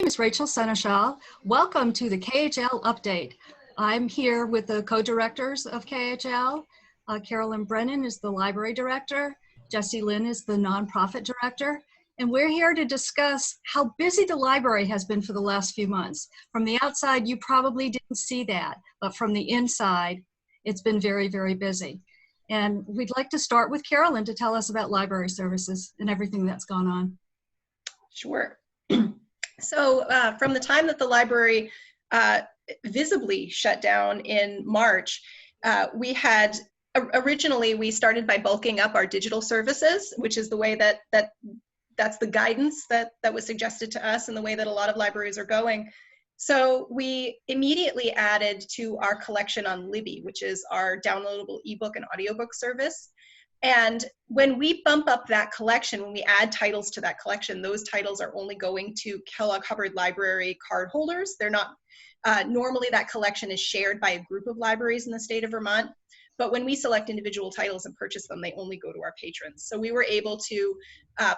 name is Rachel Seneschal. Welcome to the KHL Update. I'm here with the co-directors of KHL. Carolyn Brennan is the library director. Jessie Lynn is the nonprofit director. And we're here to discuss how busy the library has been for the last few months. From the outside, you probably didn't see that, but from the inside, it's been very, very busy. And we'd like to start with Carolyn to tell us about library services and everything that's gone on. Sure. So from the time that the library visibly shut down in March, we had originally we started by bulking up our digital services, which is the way that's the guidance that was suggested to us and the way that a lot of libraries are going. So we immediately added to our collection on Libby, which is our downloadable ebook and audiobook service. And when we bump up that collection, when we add titles to that collection, those titles are only going to Kellogg-Hubbard library card holders. They're not, normally that collection is shared by a group of libraries in the state of Vermont. But when we select individual titles and purchase them, they only go to our patrons. So we were able to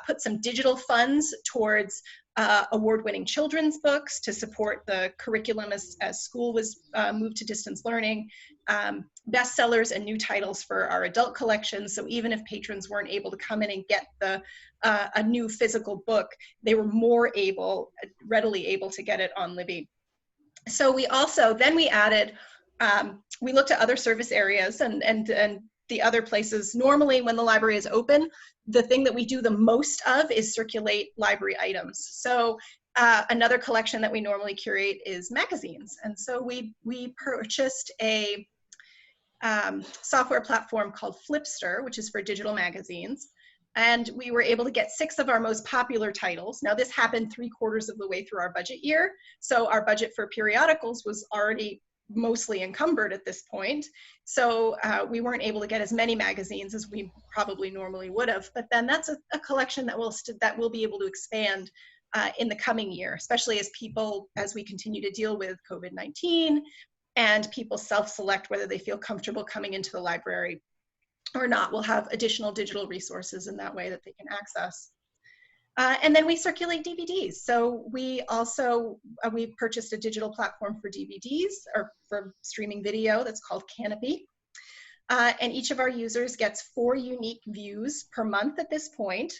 put some digital funds towards award-winning children's books to support the curriculum as school was moved to distance learning, bestsellers and new titles for our adult collection. So even if patrons weren't able to come in and get a new physical book, they were more readily able to get it on Libby. So we also, then we added, we looked at other service areas and the other places. Normally when the library is open, the thing that we do the most of is circulate library items. So another collection that we normally curate is magazines. And so we purchased a software platform called Flipster, which is for digital magazines. And we were able to get 6 of our most popular titles. Now this happened 3/4 of the way through our budget year. So our budget for periodicals was already mostly encumbered at this point. So we weren't able to get as many magazines as we probably normally would have. But then that's a collection that we'll be able to expand in the coming year, especially as we continue to deal with COVID-19 and people self-select whether they feel comfortable coming into the library or not. We'll have additional digital resources in that way that they can access. And then we circulate DVDs. So we also, we purchased a digital platform for DVDs or for streaming video that's called Canopy. And each of our users gets 4 unique views per month at this point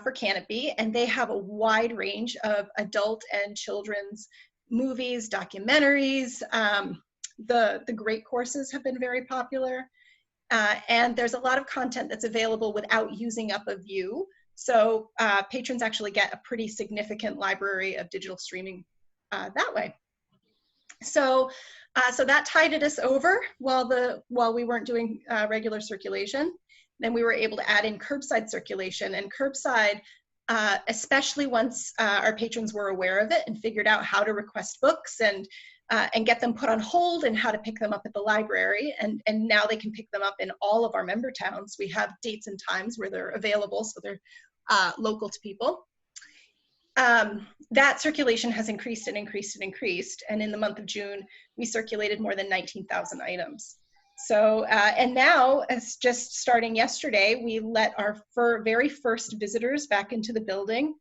for Canopy. And they have a wide range of adult and children's movies, documentaries. The great courses have been very popular. And there's a lot of content that's available without using up a view. So patrons actually get a pretty significant library of digital streaming that way. So that tided us over while we weren't doing regular circulation. Then we were able to add in curbside circulation, and curbside, especially once our patrons were aware of it and figured out how to request books and get them put on hold and how to pick them up at the library. And now they can pick them up in all of our member towns. We have dates and times where they're available, so they're local to people. That circulation has increased and increased and increased. And in the month of June, we circulated more than 19,000 items. So, and now, as just starting yesterday, we let our very first visitors back into the building.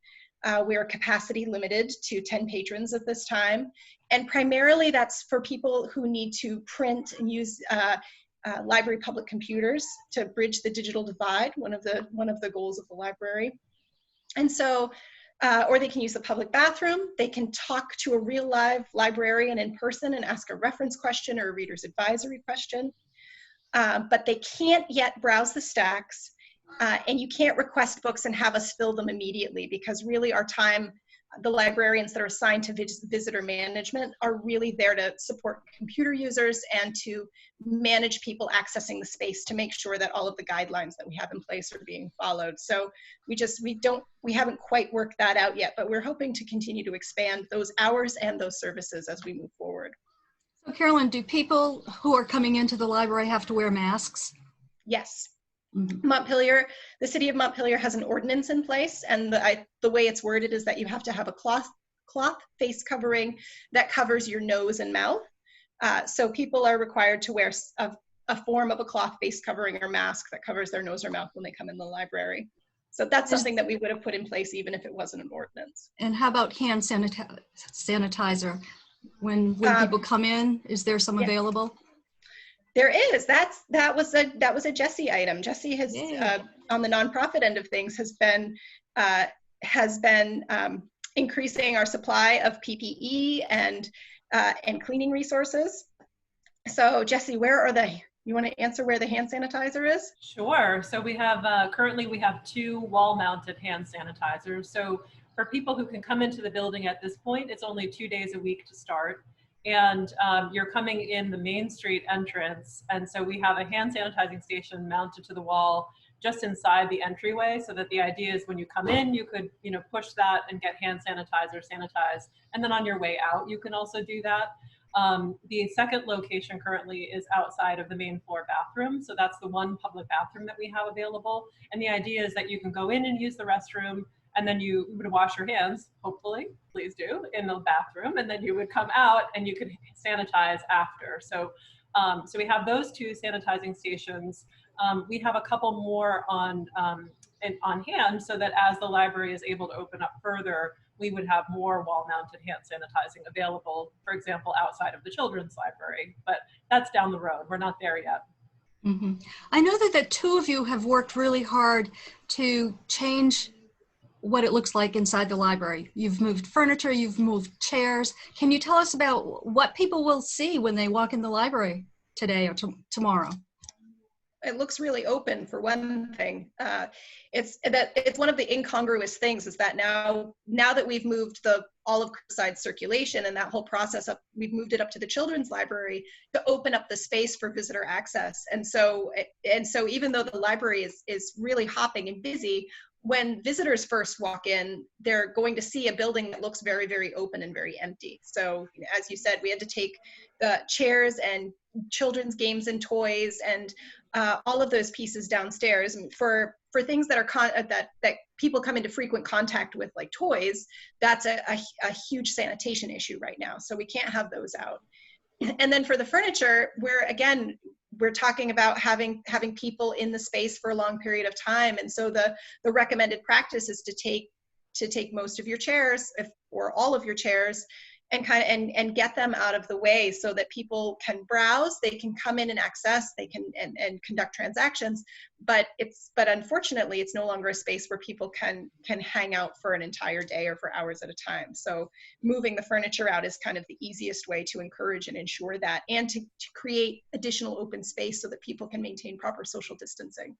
We are capacity limited to 10 patrons at this time. And primarily that's for people who need to print and use library public computers to bridge the digital divide, one of the goals of the library. And so, or they can use the public bathroom. They can talk to a real live librarian in person and ask a reference question or a reader's advisory question. But they can't yet browse the stacks. And you can't request books and have us fill them immediately, because really our time, the librarians that are assigned to visitor management are really there to support computer users and to manage people accessing the space to make sure that all of the guidelines that we have in place are being followed. So we haven't quite worked that out yet, but we're hoping to continue to expand those hours and those services as we move forward. So Carolyn, do people who are coming into the library have to wear masks? Yes. Montpelier, the city of Montpelier has an ordinance in place, and the way it's worded is that you have to have a cloth face covering that covers your nose and mouth. So people are required to wear a form of a cloth face covering or mask that covers their nose or mouth when they come in the library. So that's something that we would have put in place even if it wasn't an ordinance. And how about hand sanitizer? When people come in, is there some available? There is. That was a Jesse item. Jesse has on the nonprofit end of things has been increasing our supply of PPE and cleaning resources. So Jesse, where are they? You want to answer where the hand sanitizer is? Sure. So we have currently we have 2 wall-mounted hand sanitizers. So for people who can come into the building at this point, it's only 2 days a week to start. And you're coming in the Main Street entrance. And so we have a hand sanitizing station mounted to the wall just inside the entryway, so that the idea is when you come in, you could, push that and get hand sanitizer, sanitize. And then on your way out, you can also do that. The second location currently is outside of the main floor bathroom. So that's the one public bathroom that we have available. And the idea is that you can go in and use the restroom, and then you would wash your hands, hopefully, please do, in the bathroom. And then you would come out and you could sanitize after. So we have those 2 sanitizing stations. We have a couple more on hand, so that as the library is able to open up further, we would have more wall-mounted hand sanitizing available, for example, outside of the children's library. But that's down the road. We're not there yet. Mm-hmm. I know that the 2 of you have worked really hard to change what it looks like inside the library. You've moved furniture, you've moved chairs. Can you tell us about what people will see when they walk in the library today or tomorrow? It looks really open, for one thing. It's one of the incongruous things is that now that we've moved all of curbside circulation and that whole process up, we've moved it up to the children's library to open up the space for visitor access. And so even though the library is really hopping and busy, when visitors first walk in, they're going to see a building that looks very, very open and very empty. So as you said, we had to take the chairs and children's games and toys and all of those pieces downstairs. And for things that are that people come into frequent contact with, like toys, that's a huge sanitation issue right now. So we can't have those out. And then for the furniture, we're talking about having people in the space for a long period of time. And so the recommended practice is to take most of your chairs, or all of your chairs, and get them out of the way so that people can browse, they can come in and access, they can and conduct transactions. But unfortunately, it's no longer a space where people can hang out for an entire day or for hours at a time. So moving the furniture out is kind of the easiest way to encourage and ensure that, and to create additional open space so that people can maintain proper social distancing.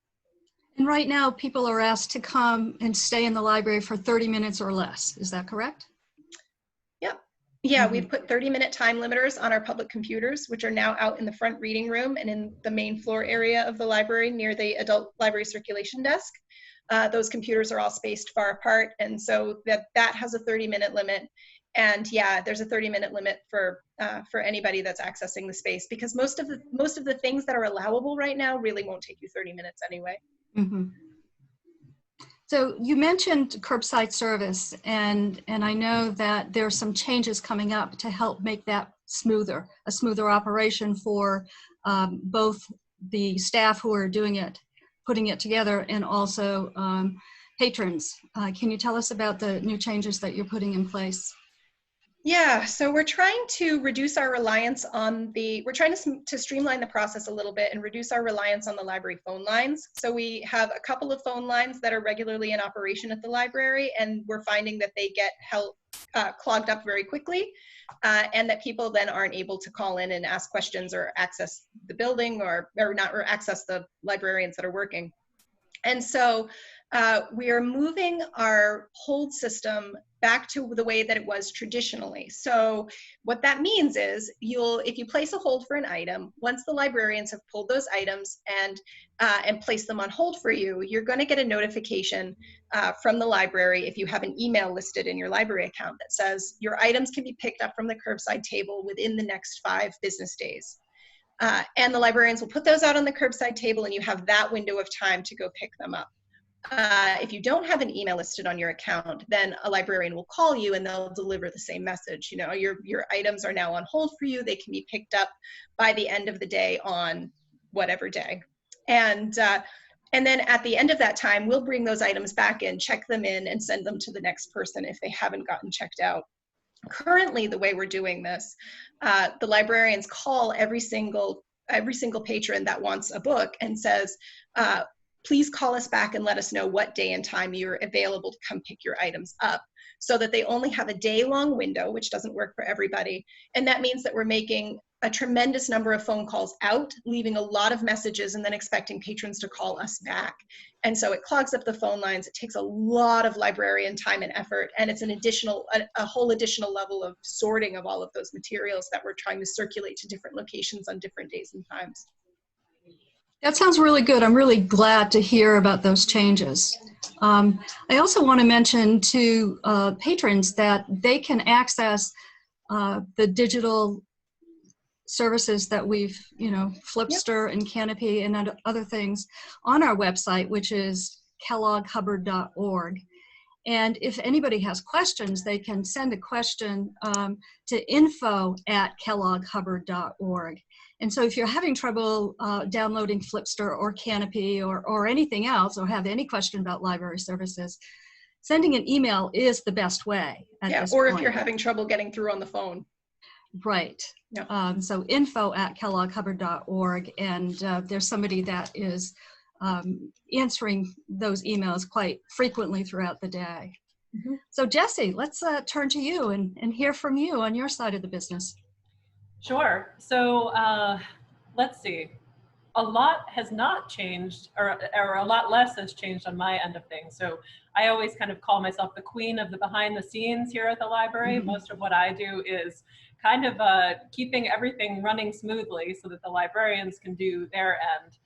And right now, people are asked to come and stay in the library for 30 minutes or less. Is that correct? Yeah, we've put 30-minute time limiters on our public computers, which are now out in the front reading room and in the main floor area of the library near the adult library circulation desk. Those computers are all spaced far apart, and so that has a 30-minute limit. And yeah, there's a 30-minute limit for anybody that's accessing the space, because most of the things that are allowable right now really won't take you 30 minutes anyway. Mm-hmm. So you mentioned curbside service, and I know that there are some changes coming up to help make that a smoother operation for both the staff who are doing it, putting it together, and also patrons. Can you tell us about the new changes that you're putting in place? Yeah, so we're trying to reduce our reliance on we're trying to streamline the process a little bit and reduce our reliance on the library phone lines. So we have a couple of phone lines that are regularly in operation at the library, and we're finding that they get clogged up very quickly, and that people then aren't able to call in and ask questions or access the building or access the librarians that are working. And so we are moving our hold system back to the way that it was traditionally. So what that means is if you place a hold for an item, once the librarians have pulled those items and placed them on hold for you, you're going to get a notification from the library if you have an email listed in your library account that says your items can be picked up from the curbside table within the next 5 business days. And the librarians will put those out on the curbside table, and you have that window of time to go pick them up. If you don't have an email listed on your account, then a librarian will call you and they'll deliver the same message. You know, your items are now on hold for you. They can be picked up by the end of the day on whatever day. And And then at the end of that time, we'll bring those items back in, check them in, and send them to the next person if they haven't gotten checked out. Currently, the way we're doing this, the librarians call every single patron that wants a book and says, please call us back and let us know what day and time you're available to come pick your items up, so that they only have a day-long window, which doesn't work for everybody. And that means that we're making a tremendous number of phone calls out, leaving a lot of messages, and then expecting patrons to call us back. And so it clogs up the phone lines. It takes a lot of librarian time and effort, and it's a whole additional level of sorting of all of those materials that we're trying to circulate to different locations on different days and times. That sounds really good. I'm really glad to hear about those changes. I also want to mention to patrons that they can access the digital services that we've, Flipster and Canopy and other things on our website, which is Kellogg-Hubbard.org. And if anybody has questions, they can send a question to info@Kellogg-Hubbard.org. And so if you're having trouble downloading Flipster or Canopy or anything else, or have any question about library services, sending an email is the best way at this or point. If you're having trouble getting through on the phone. Right. Yeah. So info@Kellogg-Hubbard.org, and there's somebody that is answering those emails quite frequently throughout the day. Mm-hmm. So Jessie, let's turn to you and hear from you on your side of the business. Sure. So let's see. A lot has not changed, or a lot less has changed on my end of things. So I always kind of call myself the queen of the behind the scenes here at the library. Mm-hmm. Most of what I do is kind of keeping everything running smoothly so that the librarians can do their end.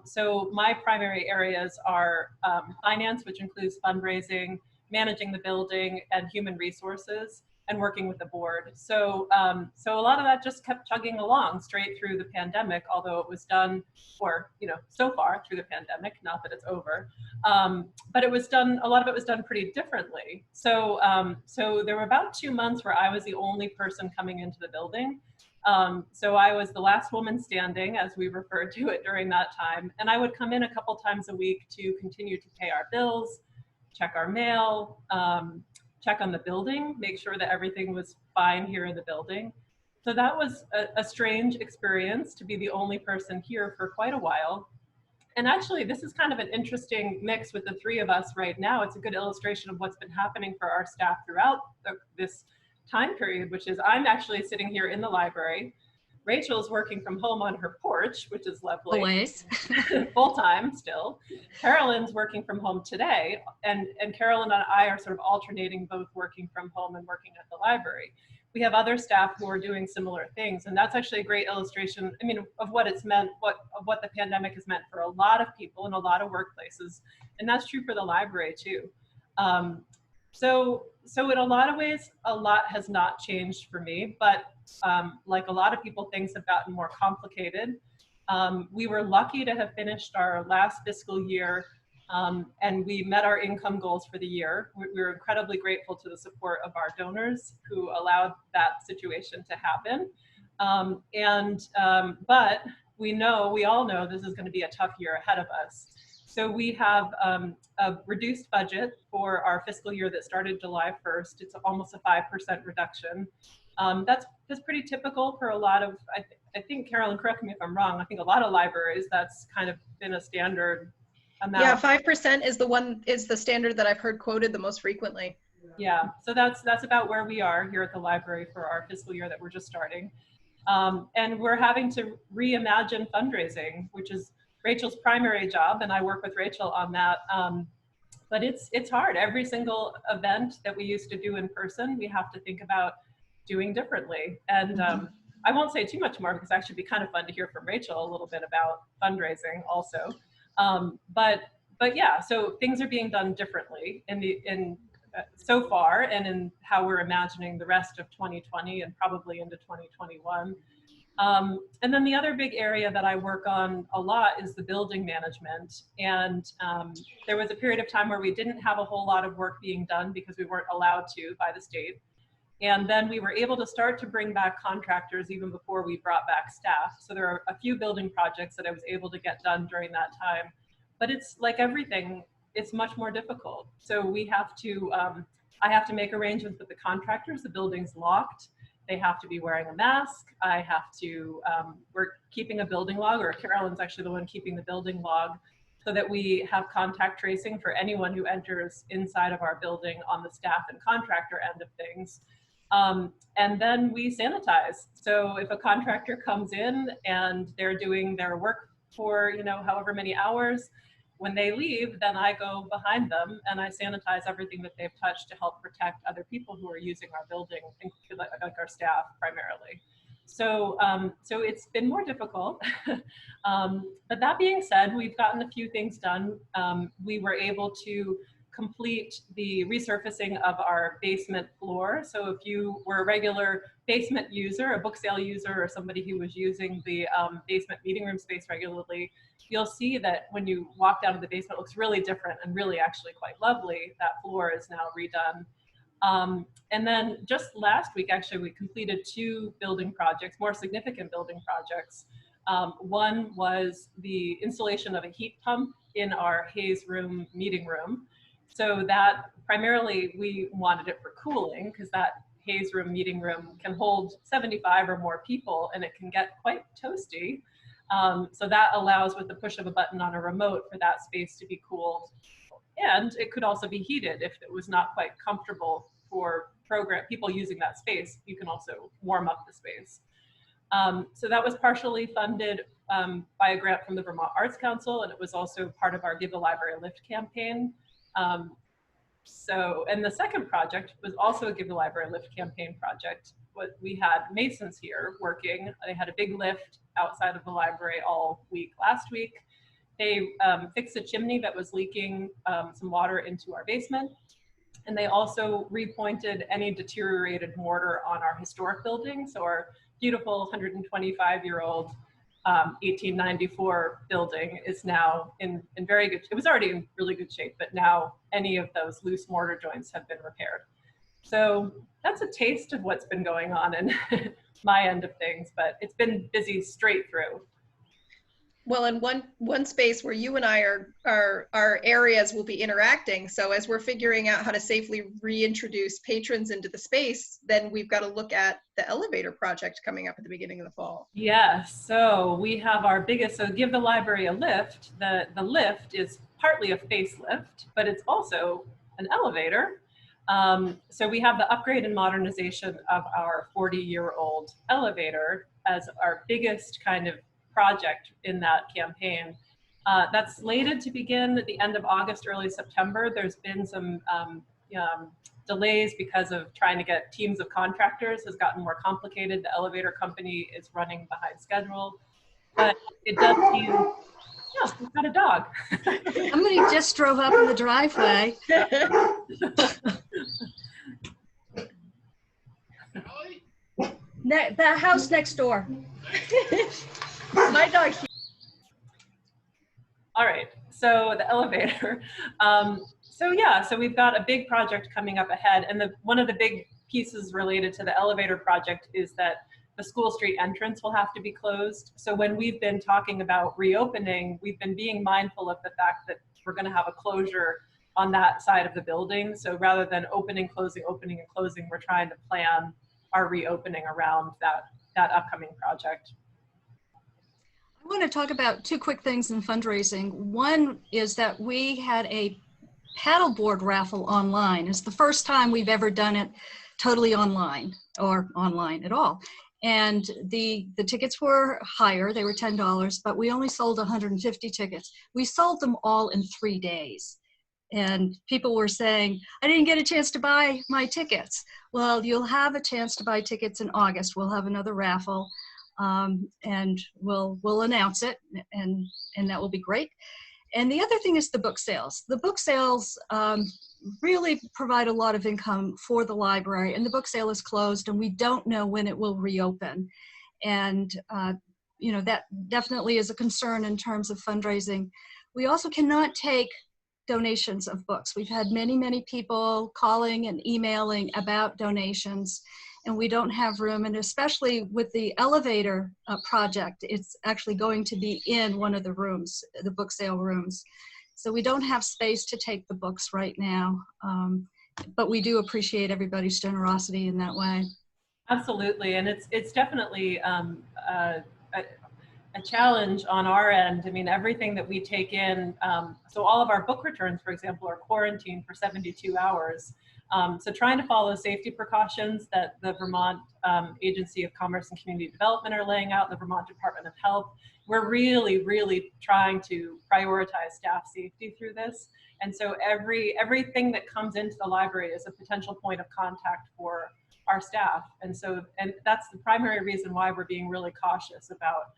So my primary areas are finance, which includes fundraising, managing the building, and human resources, and working with the board. So so a lot of that just kept chugging along straight through the pandemic, although it was done, or so far through the pandemic, not that it's over, but it was done, a lot of it was done pretty differently. So so there were about 2 months where I was the only person coming into the building. So I was the last woman standing, as we referred to it during that time, and I would come in a couple times a week to continue to pay our bills, check our mail, check on the building, make sure that everything was fine here in the building. So that was a strange experience, to be the only person here for quite a while. And actually, this is kind of an interesting mix with the three of us right now. It's a good illustration of what's been happening for our staff throughout this time period, which is I'm actually sitting here in the library. Rachel's working from home on her porch, which is lovely. Always. Full-time still. Carolyn's working from home today, and Carolyn and I are sort of alternating both working from home and working at the library. We have other staff who are doing similar things, and that's actually a great illustration, I mean, of what it's meant, of what the pandemic has meant for a lot of people in a lot of workplaces, and that's true for the library too. So in a lot of ways, a lot has not changed for me, but like a lot of people, things have gotten more complicated. We were lucky to have finished our last fiscal year, and we met our income goals for the year. We were incredibly grateful to the support of our donors who allowed that situation to happen. But we all know this is going to be a tough year ahead of us. So we have a reduced budget for our fiscal year that started July 1st. It's almost a 5% reduction. That's pretty typical for a lot of, I think, Carolyn, correct me if I'm wrong, I think a lot of libraries, that's kind of been a standard amount. Yeah, 5% is the standard that I've heard quoted the most frequently. Yeah, so that's about where we are here at the library for our fiscal year that we're just starting. And we're having to reimagine fundraising, which is Rachel's primary job, and I work with Rachel on that. But it's hard. Every single event that we used to do in person, we have to think about doing differently. And I won't say too much more because it actually be kind of fun to hear from Rachel a little bit about fundraising also. But yeah, so things are being done differently so far, and in how we're imagining the rest of 2020 and probably into 2021. And then the other big area that I work on a lot is the building management. And there was a period of time where we didn't have a whole lot of work being done because we weren't allowed to by the state. And then we were able to start to bring back contractors even before we brought back staff. So there are a few building projects that I was able to get done during that time. but it's like everything, it's much more difficult. So we have to, I have to make arrangements with the contractors. The building's locked. They have to be wearing a mask. I have to, we're keeping a building log, or Carolyn's actually the one keeping the building log, so that we have contact tracing for anyone who enters inside of our building on the staff and contractor end of things. And then we sanitize. So if a contractor comes in and they're doing their work for, you know, however many hours, when they leave, then I go behind them and I sanitize everything that they've touched to help protect other people who are using our building, like our staff primarily. So, so it's been more difficult. But that being said, we've gotten a few things done. We were able to complete the resurfacing of our basement floor. So if you were a regular basement user, a book sale user, or somebody who was using the basement meeting room space regularly, you'll see that when you walk down to the basement, it looks really different and really actually quite lovely. That floor is now redone. And then just last week, actually, we completed 2 building projects, more significant building projects. One was the installation of a heat pump in our Hayes room meeting room. So that primarily we wanted it for cooling, because that Hayes room meeting room can hold 75 or more people and it can get quite toasty. So that allows, with the push of a button on a remote, for that space to be cooled. And it could also be heated if it was not quite comfortable for people using that space. You can also warm up the space. So that was partially funded by a grant from the Vermont Arts Council, and it was also part of our Give the Library a Lift campaign. And the second project was also a Give the Library a Lift campaign project. We had masons here working. They had a big lift outside of the library all week last week. They fixed a chimney that was leaking some water into our basement. And they also repointed any deteriorated mortar on our historic building. So our beautiful 125-year-old 1894 building is now in very good, it was already in really good shape, but now any of those loose mortar joints have been repaired. So that's a taste of what's been going on in my end of things, but it's been busy straight through. Well, in one space where you and I are our areas will be interacting. So as we're figuring out how to safely reintroduce patrons into the space, then we've got to look at the elevator project coming up at the beginning of the fall. Yeah, so we have our biggest, so Give the Library a Lift. The lift is partly a facelift, but it's also an elevator. So we have the upgrade and modernization of our 40-year-old elevator as our biggest kind of project in that campaign. That's slated to begin at the end of August, early September. There's been some delays because of trying to get teams of contractors has gotten more complicated. The elevator company is running behind schedule, but it does seem, yeah, we've got a dog. Somebody just drove up in the driveway. The house next door. My dog. All right, so the elevator. So we've got a big project coming up ahead, and one of the big pieces related to the elevator project is that the School Street entrance will have to be closed. So when we've been talking about reopening, we've been being mindful of the fact that we're going to have a closure on that side of the building. So rather than opening, closing, we're trying to plan our reopening around that upcoming project. I want to talk about 2 quick things in fundraising. One is that we had a paddleboard raffle online. It's the first time we've ever done it totally online or online at all. And the tickets were higher, they were $10, but we only sold 150 tickets. We sold them all in 3 days. And people were saying, I didn't get a chance to buy my tickets. Well, you'll have a chance to buy tickets in August. We'll have another raffle. And we'll announce it, and that will be great. And the other thing is the book sales. The book sales really provide a lot of income for the library, and the book sale is closed, and we don't know when it will reopen. And that definitely is a concern in terms of fundraising. We also cannot take donations of books. We've had many people calling and emailing about donations. and we don't have room. And especially with the elevator project, it's actually going to be in one of the rooms, the book sale rooms. So we don't have space to take the books right now, but we do appreciate everybody's generosity in that way. Absolutely, and it's definitely a challenge on our end. I mean, everything that we take in, so all of our book returns, for example, are quarantined for 72 hours. So trying to follow safety precautions that the Vermont Agency of Commerce and Community Development are laying out, the Vermont Department of Health, we're really trying to prioritize staff safety through this. And so everything that comes into the library is a potential point of contact for our staff. And that's the primary reason why we're being really cautious about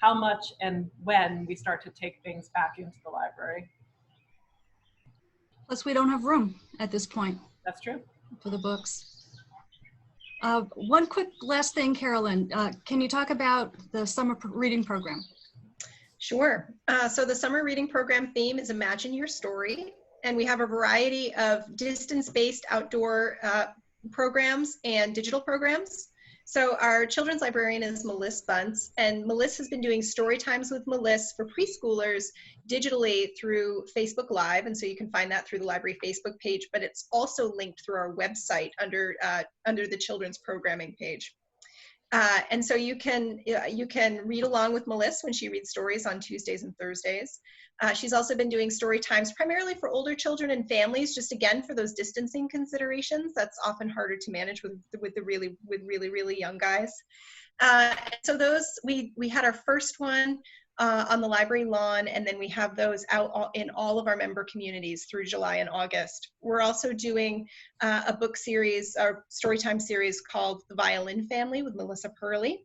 how much and when we start to take things back into the library. Plus, we don't have room at this point. That's true. For the books. One quick last thing, Carolyn, can you talk about the summer reading program? Sure. So the summer reading program theme is Imagine Your Story, and we have a variety of distance-based outdoor programs and digital programs. So our children's librarian is Melissa Bunce, and Melissa has been doing story times with Melissa for preschoolers digitally through Facebook Live, and so you can find that through the library Facebook page, but it's also linked through our website under the children's programming page. And so you can read along with Melissa when she reads stories on Tuesdays and Thursdays. She's also been doing story times primarily for older children and families, just again for those distancing considerations. That's often harder to manage with really young guys. So those we had our first one on the library lawn, and then we have those out in all of our member communities through July and August. We're also doing a book series, our storytime series called The Violin Family with Melissa Purley.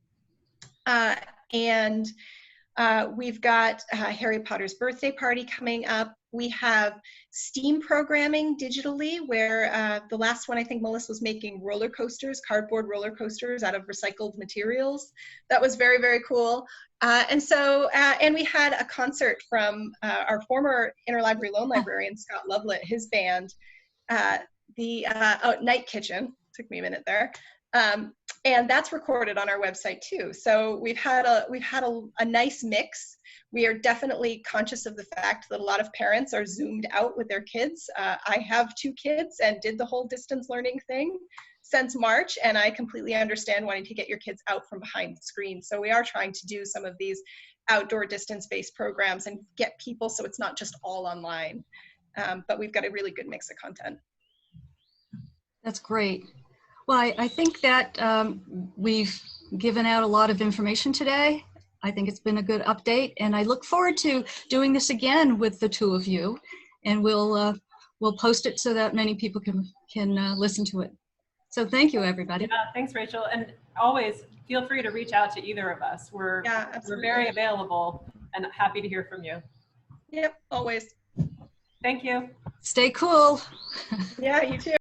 We've got Harry Potter's birthday party coming up. We have STEAM programming digitally, where the last one, I think Melissa was making roller coasters, cardboard roller coasters out of recycled materials. That was very cool. And we had a concert from our former interlibrary loan librarian, Scott Lovelet, his band, Night Kitchen. Took me a minute there. And that's recorded on our website too. So we've had a nice mix. We are definitely conscious of the fact that a lot of parents are zoomed out with their kids. I have 2 kids and did the whole distance learning thing since March, and I completely understand wanting to get your kids out from behind the screen. So we are trying to do some of these outdoor distance-based programs and get people so it's not just all online. But we've got a really good mix of content. That's great. Well, I think that we've given out a lot of information today. I think it's been a good update, and I look forward to doing this again with the 2 of you, and we'll post it so that many people can listen to it. So thank you, everybody. Yeah, thanks, Rachel, and always feel free to reach out to either of us. We're very available and happy to hear from you. Yep, always. Thank you. Stay cool. Yeah, you too.